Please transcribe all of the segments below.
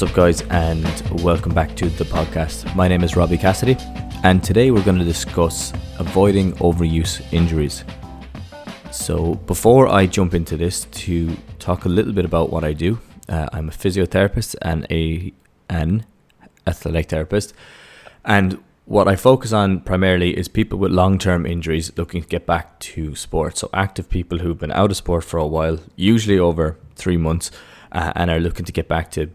What's up, guys, and welcome back to the podcast. My name is Robbie Cassidy, and today we're going to discuss avoiding overuse injuries. So before I jump into this, to talk a little bit about what I do, I'm a physiotherapist and an athletic therapist, and what I focus on primarily is people with long-term injuries looking to get back to sport. So active people who've been out of sport for a while, usually over 3 months, and are looking to get back to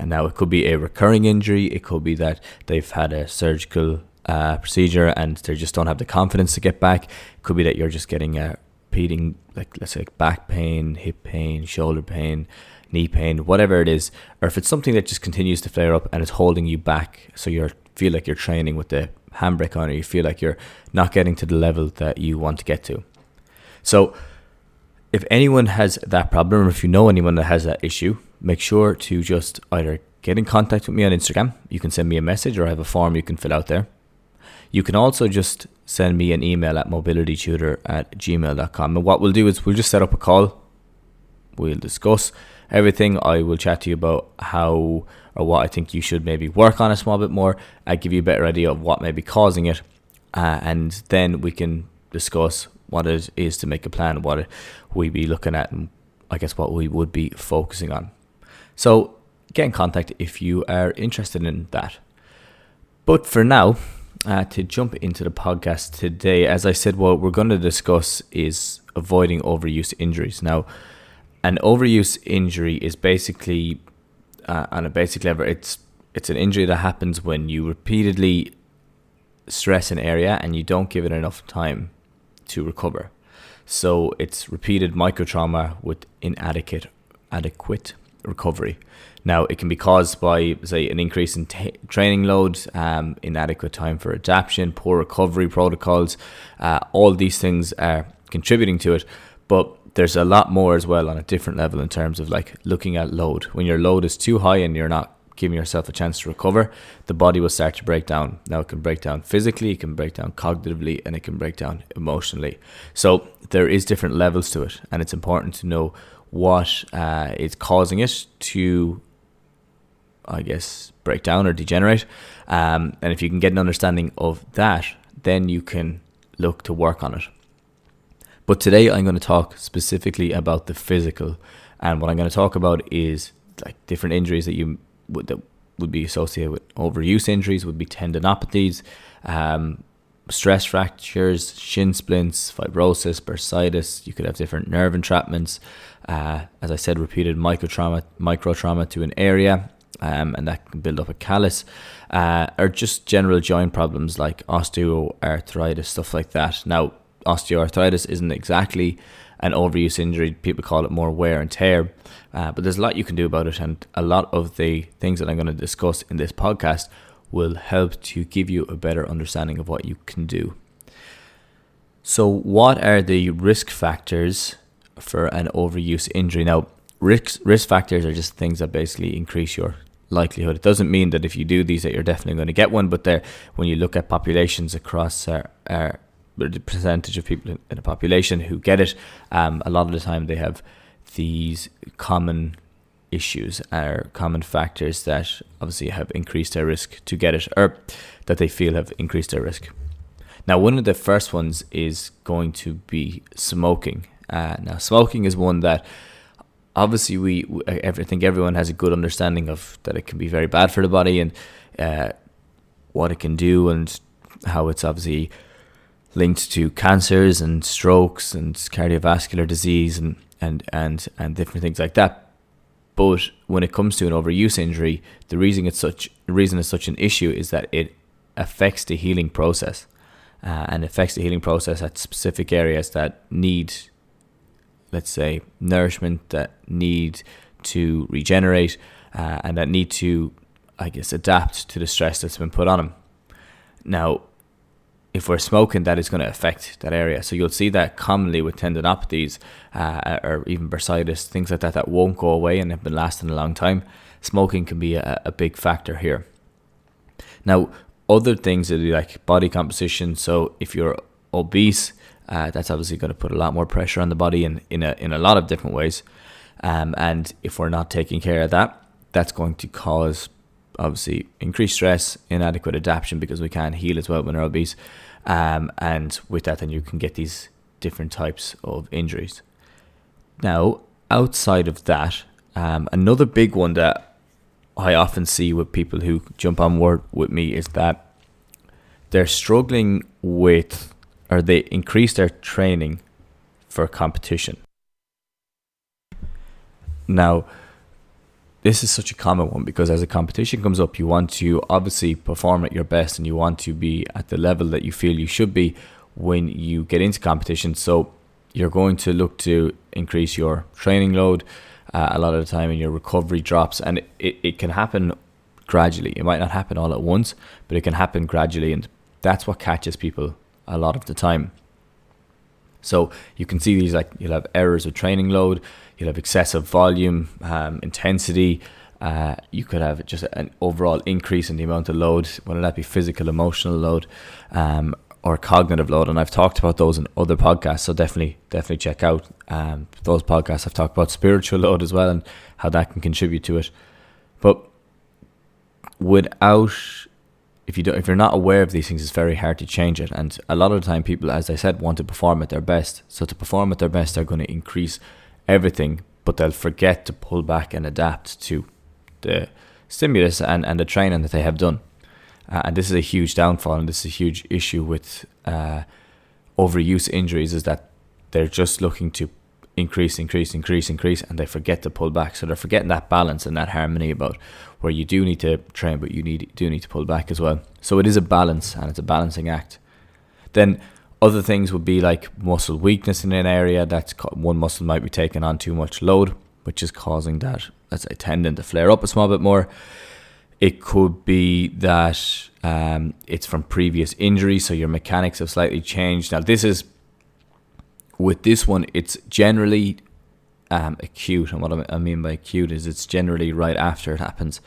now it could be a recurring injury, it could be that they've had a surgical procedure and they just don't have the confidence to get back. It could be that you're just getting repeating, like, let's say, back pain, hip pain, shoulder pain, knee pain, whatever it is, or if it's something that just continues to flare up and is holding you back, so you feel like you're training with the handbrake on, or you feel like you're not getting to the level that you want to get to. So if anyone has that problem, or if you know anyone that has that issue, make sure to just either get in contact with me on Instagram. You can send me a message, or I have a form you can fill out there. You can also just send me an email at mobilitytutor@gmail.com. And what we'll do is we'll just set up a call. We'll discuss everything. I will chat to you about how or what I think you should maybe work on a small bit more. I give you a better idea of what may be causing it. And then we can discuss what it is to make a plan, what we be looking at, and I guess what we would be focusing on. So get in contact if you are interested in that. But for now, to jump into the podcast today, as I said, what we're going to discuss is avoiding overuse injuries. Now, an overuse injury is basically, on a basic level, it's an injury that happens when you repeatedly stress an area and you don't give it enough time to recover. So it's repeated microtrauma with inadequate recovery. Now, it can be caused by, say, an increase in training load, inadequate time for adaptation, poor recovery protocols. All these things are contributing to it, but there's a lot more as well on a different level in terms of, like, looking at load. When your load is too high and you're not giving yourself a chance to recover, the body will start to break down. Now, it can break down physically, it can break down cognitively, and it can break down emotionally. So there is different levels to it, and it's important to know what is causing it to, I guess, break down or degenerate. And if you can get an understanding of that, then you can look to work on it. But today I'm going to talk specifically about the physical, and what I'm going to talk about is, like, different injuries that would be associated with overuse injuries. Would be tendinopathies, stress fractures, shin splints, fibrosis, bursitis. You could have different nerve entrapments. As I said, repeated microtrauma to an area, and that can build up a callus, or just general joint problems like osteoarthritis, stuff like that. Now, osteoarthritis isn't exactly an overuse injury. People call it more wear and tear, but there's a lot you can do about it, and a lot of the things that I'm going to discuss in this podcast will help to give you a better understanding of what you can do. So what are the risk factors for an overuse injury? Now, risk factors are just things that basically increase your likelihood. It doesn't mean that if you do these that you're definitely going to get one, but when you look at populations across the percentage of people in a population who get it, a lot of the time they have these common issues or common factors that obviously have increased their risk to get it, or that they feel have increased their risk. Now, one of the first ones is going to be smoking. Now, smoking is one that obviously I think everyone has a good understanding of, that it can be very bad for the body, and what it can do, and how it's obviously linked to cancers and strokes and cardiovascular disease and different things like that. But when it comes to an overuse injury, the reason it's such an issue is that it affects the healing process, and affects the healing process at specific areas that need, let's say, nourishment, that need to regenerate, and that need to, I guess, adapt to the stress that's been put on them. Now, if we're smoking, that is going to affect that area. So you'll see that commonly with tendinopathies, or even bursitis, things like that won't go away and have been lasting a long time. Smoking can be a big factor here. Now, other things would be like body composition. So if you're obese, that's obviously going to put a lot more pressure on the body in a lot of different ways. And if we're not taking care of that, that's going to cause obviously increased stress, inadequate adaptation because we can't heal as well when we're obese. And with that, then you can get these different types of injuries. Now, outside of that, another big one that I often see with people who jump on board with me is that they're struggling with, or they increase their training for competition. Now, this is such a common one because as a competition comes up, you want to obviously perform at your best and you want to be at the level that you feel you should be when you get into competition. So you're going to look to increase your training load a lot of the time, and your recovery drops, and it can happen gradually. It might not happen all at once, but it can happen gradually, and that's what catches people a lot of the time. So you can see these, like, you'll have errors with training load, you'll have excessive volume, intensity, you could have just an overall increase in the amount of load, whether that be physical, emotional load, or cognitive load. And I've talked about those in other podcasts, so definitely check out those podcasts. I've talked about spiritual load as well and how that can contribute to it. But if you're not aware of these things, it's very hard to change it. And a lot of the time people, as I said, want to perform at their best. So to perform at their best, they're going to increase everything, but they'll forget to pull back and adapt to the stimulus and the training that they have done. And this is a huge downfall, and this is a huge issue with overuse injuries, is that they're just looking to increase, and they forget to pull back. So they're forgetting that balance and that harmony about where you do need to train, but you do need to pull back as well. So it is a balance, and it's a balancing act. Then other things would be like muscle weakness in an area. That's one muscle might be taking on too much load, which is causing that, let's say, tendon to flare up a small bit more. It could be that it's from previous injuries, so your mechanics have slightly changed. Now, with this one, it's generally acute, and what I mean by acute is it's generally right after it happens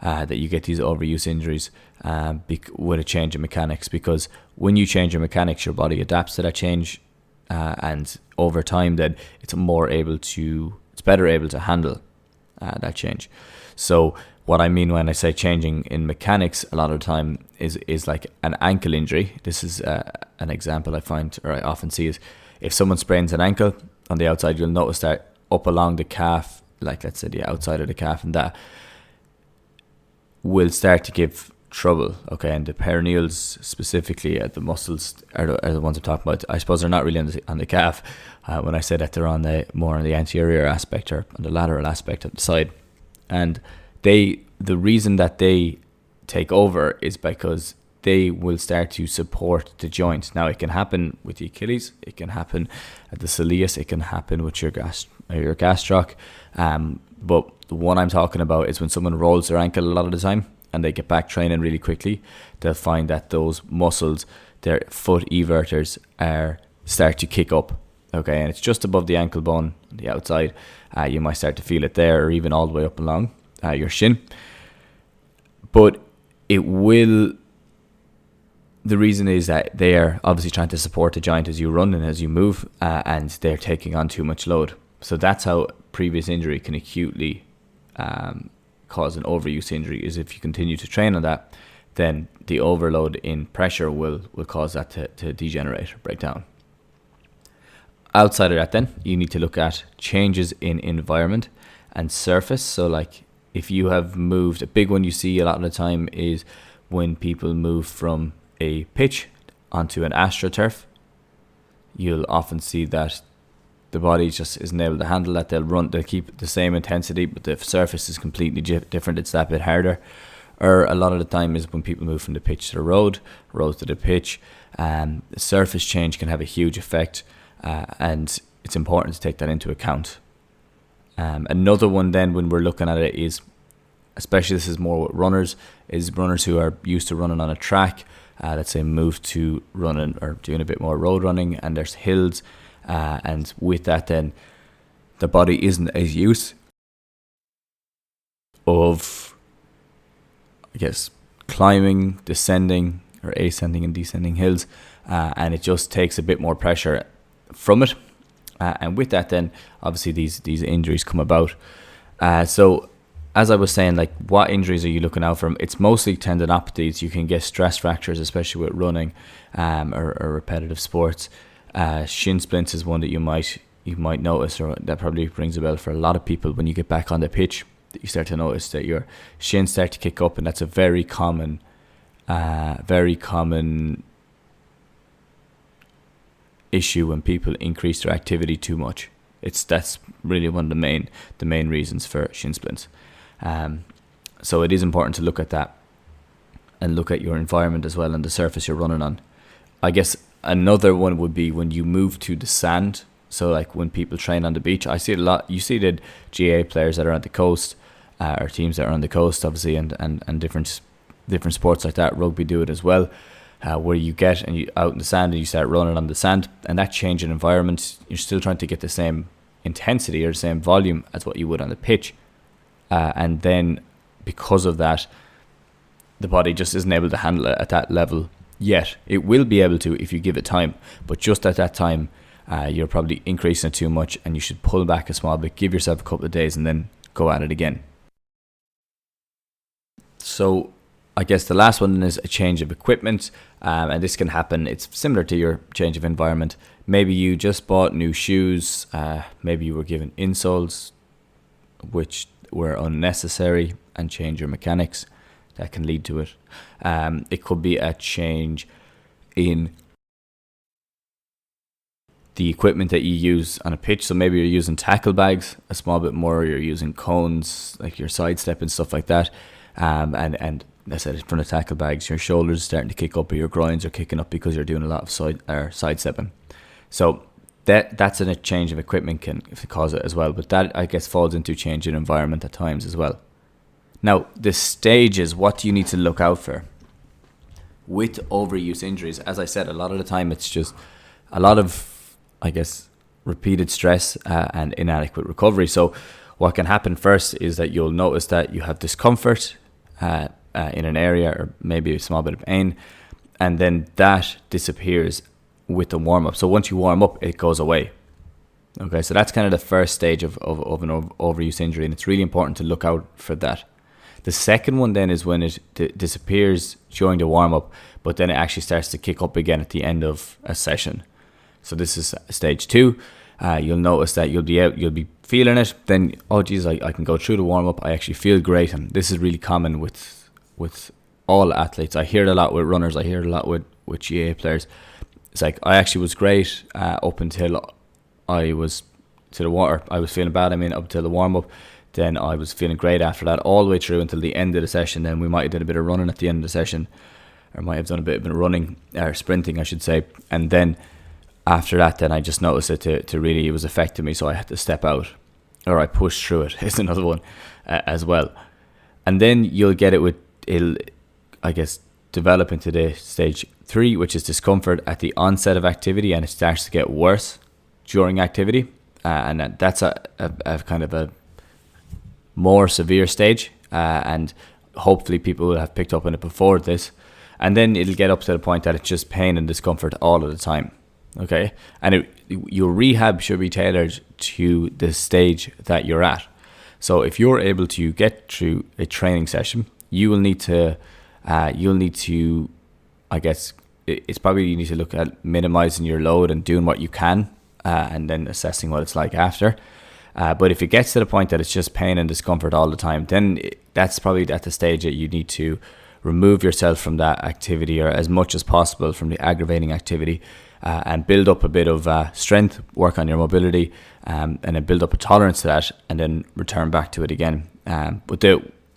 that you get these overuse injuries with a change in mechanics, because when you change your mechanics, your body adapts to that change, and over time then it's better able to handle that change. So what I mean when I say changing in mechanics a lot of the time is like an ankle injury. This is an example I find, or I often see, is if someone sprains an ankle on the outside, you'll notice that up along the calf, like let's say the outside of the calf, and that will start to give trouble. Okay, and the peroneals specifically, the muscles are the ones I'm talking about. I suppose they're not really on the calf. When I say that, they're more on the anterior aspect or on the lateral aspect of the side. And the reason that they take over is because they will start to support the joint. Now, it can happen with the Achilles, it can happen at the soleus, it can happen with your gastroc. But the one I'm talking about is when someone rolls their ankle a lot of the time and they get back training really quickly, they'll find that those muscles, their foot everters, start to kick up. Okay, and it's just above the ankle bone on the outside. You might start to feel it there, or even all the way up along your shin. But it will. The reason is that they are obviously trying to support the joint as you run and as you move, and they're taking on too much load. So that's how previous injury can acutely cause an overuse injury, is if you continue to train on that, then the overload in pressure will cause that to degenerate or break down. Outside of that, then, you need to look at changes in environment and surface. So like if you have moved, a big one you see a lot of the time is when people move from a pitch onto an astroturf. You'll often see that the body just isn't able to handle that. They'll keep the same intensity, but the surface is completely different. It's that bit harder. Or a lot of the time is when people move from the pitch to the road to the pitch. The surface change can have a huge effect, and it's important to take that into account. Another one then, when we're looking at it, is, especially this is more with runners who are used to running on a track, let's say move to running or doing a bit more road running, and there's hills, and with that then the body isn't as used of, I guess, climbing, descending or ascending and descending hills, and it just takes a bit more pressure from it, and with that then obviously these injuries come about. So as I was saying, like, what injuries are you looking out for? It's mostly tendinopathies. You can get stress fractures, especially with running, or repetitive sports. Shin splints is one that you might notice, or that probably rings a bell for a lot of people. When you get back on the pitch, that you start to notice that your shins start to kick up, and that's a very common issue when people increase their activity too much. That's really one of the main reasons for shin splints. So it is important to look at that and look at your environment as well and the surface you're running on. I guess another one would be when you move to the sand. So like when people train on the beach, I see it a lot. You see the GA players that are on the coast, or teams that are on the coast, obviously, and different sports like that. Rugby do it as well, where you get and you out in the sand and you start running on the sand, and that change in environment, you're still trying to get the same intensity or the same volume as what you would on the pitch, and then because of that, the body just isn't able to handle it at that level yet. It will be able to if you give it time, but just at that time, you're probably increasing it too much, and you should pull back a small bit, give yourself a couple of days, and then go at it again. So I guess the last one is a change of equipment, and this can happen. It's similar to your change of environment. Maybe you just bought new shoes, maybe you were given insoles which were unnecessary and change your mechanics. That can lead to it. It could be a change in the equipment that you use on a pitch. So maybe you're using tackle bags a small bit more, or you're using cones, like your sidestep and stuff like that. And I said, from the tackle bags, your shoulders are starting to kick up, or your groins are kicking up because you're doing a lot of sidestepping. So that's a change of equipment can cause it as well. But that, I guess, falls into change in environment at times as well. Now, the stages, what do you need to look out for with overuse injuries? As I said, a lot of the time it's just a lot of, I guess, repeated stress and inadequate recovery. So what can happen first is that you'll notice that you have discomfort in an area, or maybe a small bit of pain, and then that disappears with the warm-up. So once you warm up, it goes away. Okay, so that's kind of the first stage of an overuse injury, and it's really important to look out for that. The second one then is when it disappears during the warm-up, but then it actually starts to kick up again at the end of a session. So this is stage 2. You'll notice that you'll be feeling it. Then, oh geez, I can go through the warm-up. I actually feel great, and this is really common with all athletes. I hear it a lot with runners. I hear it a lot with GA players. It's like, I actually was great up until I was to the water. I was feeling bad. Up till the warm-up. Then I was feeling great after that, all the way through until the end of the session. Then we might have done a bit of running at the end of the session, or might have done a bit of running, or sprinting, I should say. And then after that, then I just noticed it to really, it was affecting me, so I had to step out, or I pushed through it. Is another one as well. And then you'll get it it'll, I guess, develop into the stage 3, which is discomfort at the onset of activity, and it starts to get worse during activity, and that's a kind of a more severe stage, and hopefully people will have picked up on it before this, and then it'll get up to the point that it's just pain and discomfort all of the time. Okay, and your rehab should be tailored to the stage that you're at. So if you're able to get through a training session, you'll need to, I guess, it's probably you need to look at minimizing your load and doing what you can, and then assessing what it's like after. But if it gets to the point that it's just pain and discomfort all the time, then that's probably at the stage that you need to remove yourself from that activity, or as much as possible from the aggravating activity, and build up a bit of strength, work on your mobility, and then build up a tolerance to that, and then return back to it again. But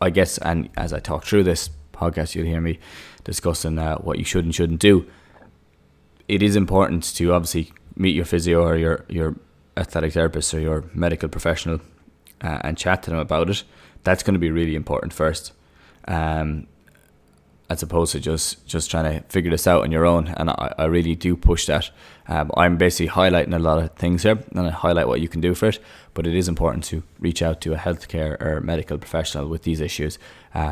I guess, and as I talk through this podcast, you'll hear me discussing what you should and shouldn't do. It is important to obviously meet your physio or your athletic therapist or your medical professional and chat to them about it. That's going to be really important first, as opposed to just trying to figure this out on your own. And I really do push that. I'm basically highlighting a lot of things here, and I highlight what you can do for it, but it is important to reach out to a healthcare or medical professional with these issues,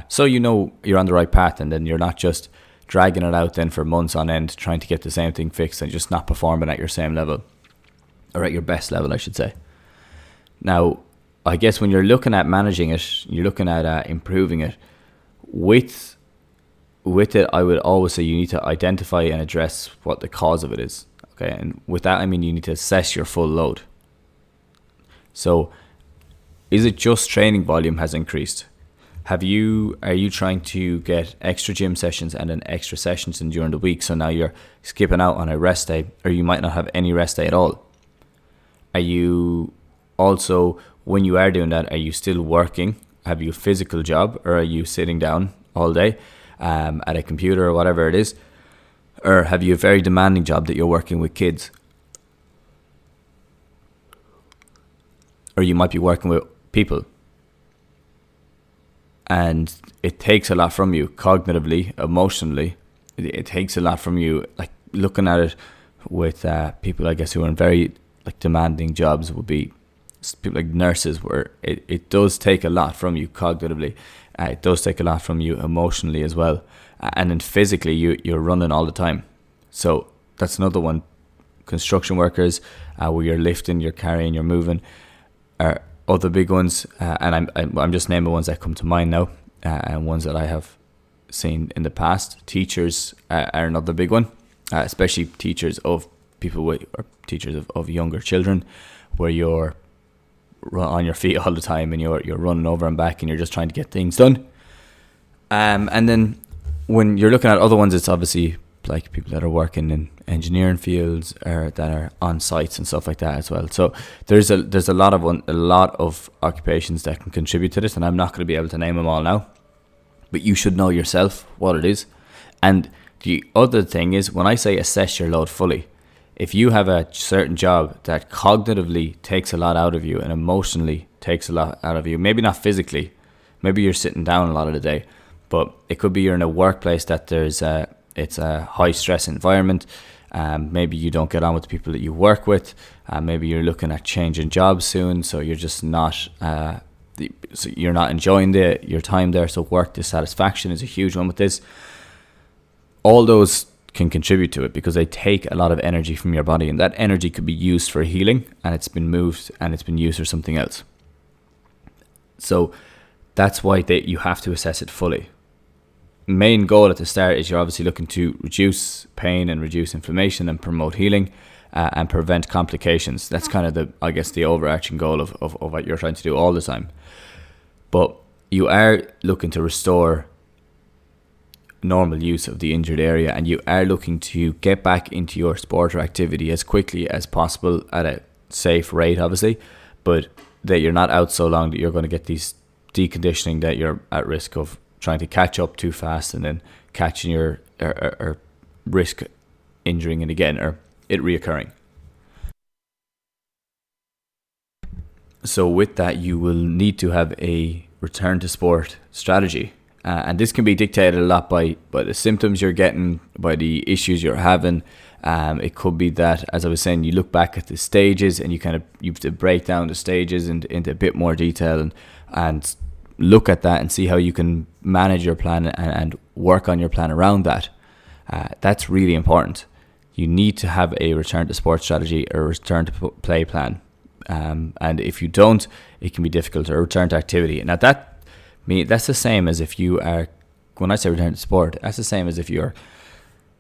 so you know you're on the right path, and then you're not just dragging it out then for months on end trying to get the same thing fixed and just not performing at your same level, or at your best level, I should say. Now, I guess when you're looking at managing it, you're looking at improving it. With it, I would always say you need to identify and address what the cause of it is. Okay, and with that, I mean you need to assess your full load. So, is it just training volume has increased? Are you trying to get extra gym sessions and then extra sessions in during the week? So now you're skipping out on a rest day, or you might not have any rest day at all. Are you also, when you are doing that, are you still working? Have you a physical job, or are you sitting down all day at a computer or whatever it is? Or have you a very demanding job that you're working with kids? Or you might be working with people. And it takes a lot from you cognitively, emotionally. It takes a lot from you, like looking at it with people, I guess, who are in very like demanding jobs would be people like nurses, where it does take a lot from you cognitively. It does take a lot from you emotionally as well. And then physically, you're running all the time. So that's another one. Construction workers, where you're lifting, you're carrying, you're moving, are other big ones. And I'm just naming ones that come to mind now, and ones that I have seen in the past. Teachers are another big one, especially teachers of people with, or teachers of younger children, where you're on your feet all the time and you're running over and back and you're just trying to get things done. And then when you're looking at other ones, it's obviously like people that are working in engineering fields or that are on sites and stuff like that as well. So there's a lot of occupations that can contribute to this, and I'm not going to be able to name them all now, but you should know yourself what it is. And the other thing is, when I say assess your load fully, if you have a certain job that cognitively takes a lot out of you and emotionally takes a lot out of you, maybe not physically, maybe you're sitting down a lot of the day, but it could be you're in a workplace that it's a high stress environment. Maybe you don't get on with the people that you work with. Maybe you're looking at changing jobs soon, so you're just not so you're not enjoying your time there. So work dissatisfaction is a huge one with this. All those can contribute to it because they take a lot of energy from your body, and that energy could be used for healing, and it's been moved and it's been used for something else. So that's why you have to assess it fully. Main goal at the start is you're obviously looking to reduce pain and reduce inflammation and promote healing and prevent complications. That's kind of the overarching goal of what you're trying to do all the time. But you are looking to restore normal use of the injured area, and you are looking to get back into your sport or activity as quickly as possible at a safe rate, obviously, but that you're not out so long that you're going to get these deconditioning, that you're at risk of trying to catch up too fast and then catching or risk injuring it again, or it reoccurring. So with that, you will need to have a return to sport strategy. And this can be dictated a lot by the symptoms you're getting, by the issues you're having. It could be that, as I was saying, you look back at the stages and you have to break down the stages into a bit more detail and look at that and see how you can manage your plan and work on your plan around that. That's really important. You need to have a return to sport strategy or return to play plan. And if you don't, it can be difficult to return to activity. Now that's the same as if you are, when I say return to sport, that's the same as if you're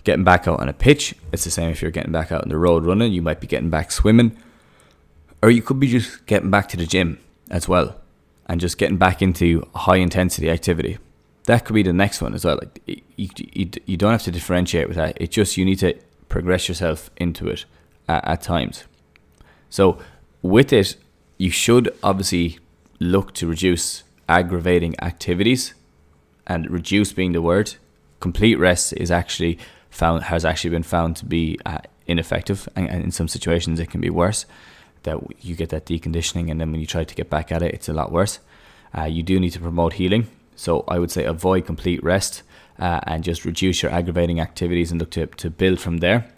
getting back out on a pitch. It's the same if you're getting back out on the road running. You might be getting back swimming, or you could be just getting back to the gym as well and just getting back into high intensity activity. That could be the next one as well. Like you don't have to differentiate with that. It's just you need to progress yourself into it at times. So with it, you should obviously look to reduce aggravating activities, and reduce being the word. Complete rest has actually been found to be ineffective, and in some situations it can be worse, that you get that deconditioning, and then when you try to get back at it, it's a lot worse. You do need to promote healing, so I would say avoid complete rest and just reduce your aggravating activities and look to build from there.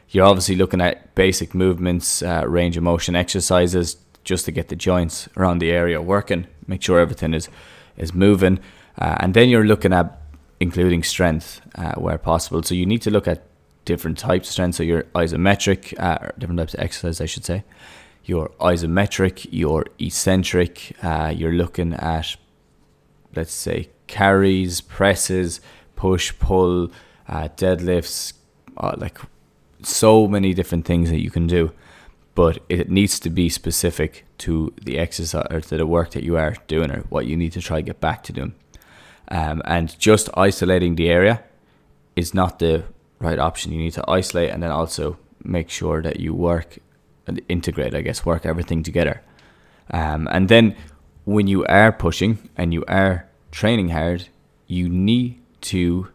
You're obviously looking at basic movements, range of motion exercises, just to get the joints around the area working, make sure everything is moving. And then you're looking at including strength where possible. So you need to look at different types of strength. So your isometric, different types of exercise, I should say. your isometric, your eccentric. You're looking at, let's say, carries, presses, push, pull, deadlifts, like so many different things that you can do. But it needs to be specific to the exercise or to the work that you are doing or what you need to try to get back to doing. And just isolating the area is not the right option. You need to isolate and then also make sure that you work and integrate, work everything together. And then when you are pushing and you are training hard, you need to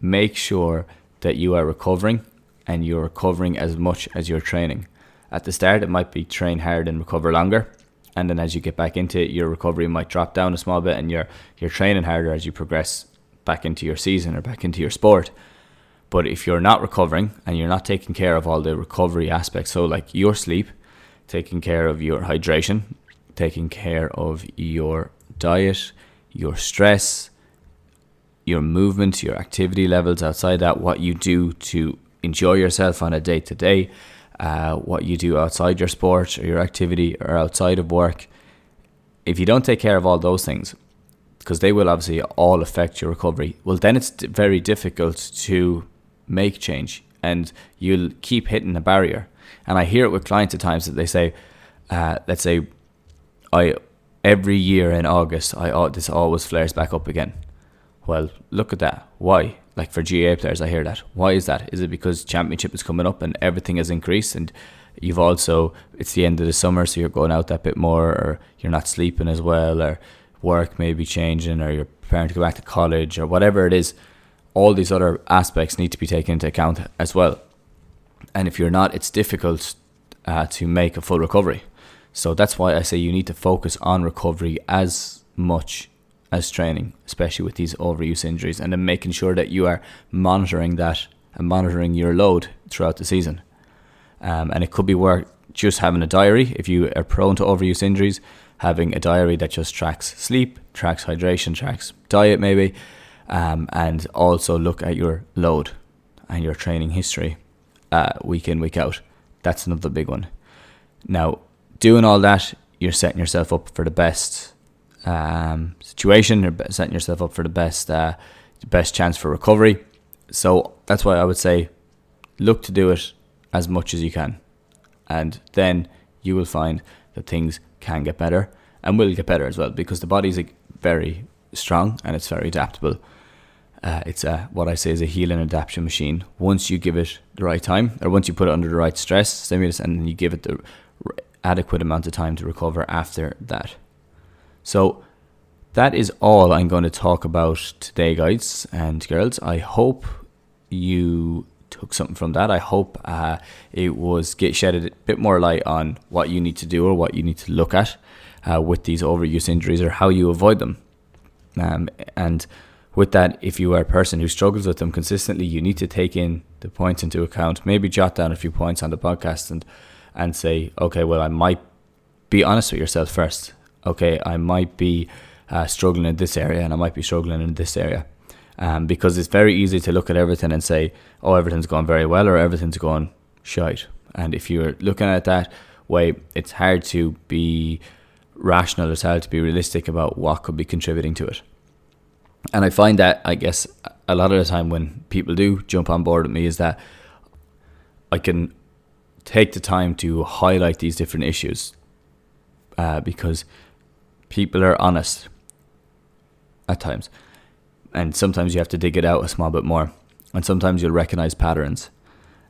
make sure that you are recovering and you're recovering as much as you're training. At the start, it might be train hard and recover longer. And then as you get back into it, your recovery might drop down a small bit and you're training harder as you progress back into your season or back into your sport. But if you're not recovering and you're not taking care of all the recovery aspects, so like your sleep, taking care of your hydration, taking care of your diet, your stress, your movement, your activity levels outside that, what you do to enjoy yourself on a day-to-day, what you do outside your sport or your activity or outside of work. If you don't take care of all those things, because they will obviously all affect your recovery, well, then it's very difficult to make change and you'll keep hitting a barrier. And I hear it with clients at times that they say, let's say, every year in August, this always flares back up again. Well, look at that. Why? Like for GA players, I hear that. Why is that? Is it because championship is coming up and everything has increased and you've also, it's the end of the summer, so you're going out that bit more, or you're not sleeping as well, or work may be changing, or you're preparing to go back to college, or whatever it is. All these other aspects need to be taken into account as well. And if you're not, it's difficult to make a full recovery. So that's why I say you need to focus on recovery as much as training, especially with these overuse injuries, and then making sure that you are monitoring that and monitoring your load throughout the season. And it could be worth just having a diary. If you are prone to overuse injuries, having a diary that just tracks sleep, tracks hydration, tracks diet maybe, and also look at your load and your training history week in, week out. That's another big one. Now, doing all that, you're setting yourself up for the best situation, you're setting yourself up for the best chance for recovery. So that's why I would say look to do it as much as you can, and then you will find that things can get better and will get better as well, because the body's very strong and it's very adaptable. It's what I say is a heal and adaptation machine. Once you give it the right time, or once you put it under the right stress stimulus, and then you give it the adequate amount of time to recover after that. So that is all I'm going to talk about today, guys and girls. I hope you took something from that. I hope it was shed a bit more light on what you need to do or what you need to look at with these overuse injuries, or how you avoid them. And with that, if you are a person who struggles with them consistently, you need to take in the points into account. Maybe jot down a few points on the podcast and say, okay, well, I might be honest with yourself first. Okay, I might be struggling in this area and I might be struggling in this area. Because it's very easy to look at everything and say, oh, everything's going very well or everything's going shite. And if you're looking at it that way, it's hard to be rational, it's hard to be realistic about what could be contributing to it. And I find that, I guess, a lot of the time when people do jump on board with me is that I can take the time to highlight these different issues because people are honest at times. And sometimes you have to dig it out a small bit more. And sometimes you'll recognize patterns.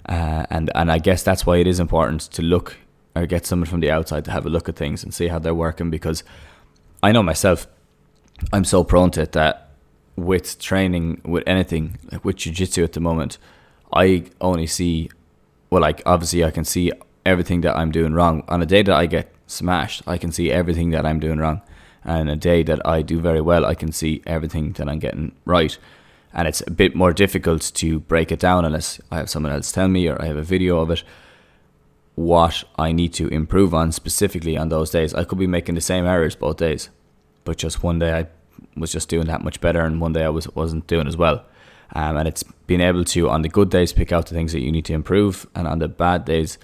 And I guess that's why it is important to look or get someone from the outside to have a look at things and see how they're working. Because I know myself, I'm so prone to it that with training, with anything, like with jiu-jitsu at the moment, I only see, well, like obviously I can see everything that I'm doing wrong. On a day that I get smashed, I can see everything that I'm doing wrong. And a day that I do very well, I can see everything that I'm getting right. And it's a bit more difficult to break it down unless I have someone else tell me or I have a video of it, what I need to improve on specifically on those days. I could be making the same errors both days, but just one day I was just doing that much better and one day I wasn't doing as well. And it's being able to, on the good days, pick out the things that you need to improve, and on the bad days,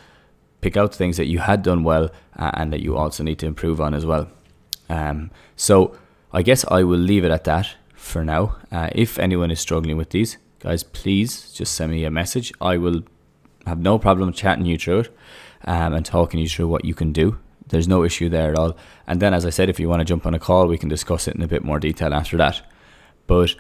pick out things that you had done well and that you also need to improve on as well. So I guess I will leave it at that for now. If anyone is struggling with these, guys, please just send me a message. I will have no problem chatting you through it and talking you through what you can do. There's no issue there at all. And then, as I said, if you want to jump on a call, we can discuss it in a bit more detail after that. But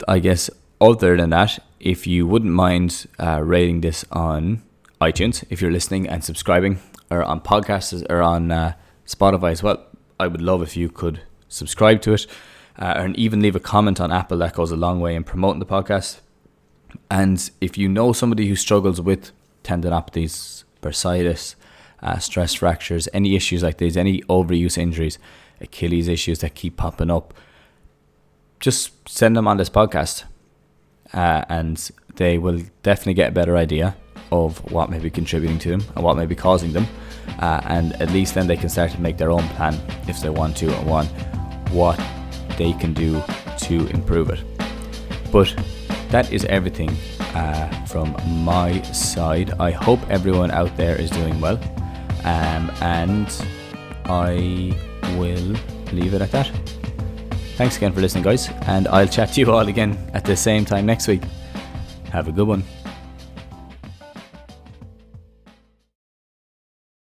I guess other than that, if you wouldn't mind rating this on iTunes, if you're listening and subscribing, or on podcasts or on Spotify as well, I would love if you could subscribe to it and even leave a comment on Apple. That goes a long way in promoting the podcast. And if you know somebody who struggles with tendinopathies, bursitis, stress fractures, any issues like these, any overuse injuries, Achilles issues that keep popping up, just send them on this podcast and they will definitely get a better idea of what may be contributing to them and what may be causing them, and at least then they can start to make their own plan if they want to, and what they can do to improve it. But that is everything from my side. I hope everyone out there is doing well, and I will leave it at that. Thanks again for listening, guys, and I'll chat to you all again at the same time next week. Have a good one.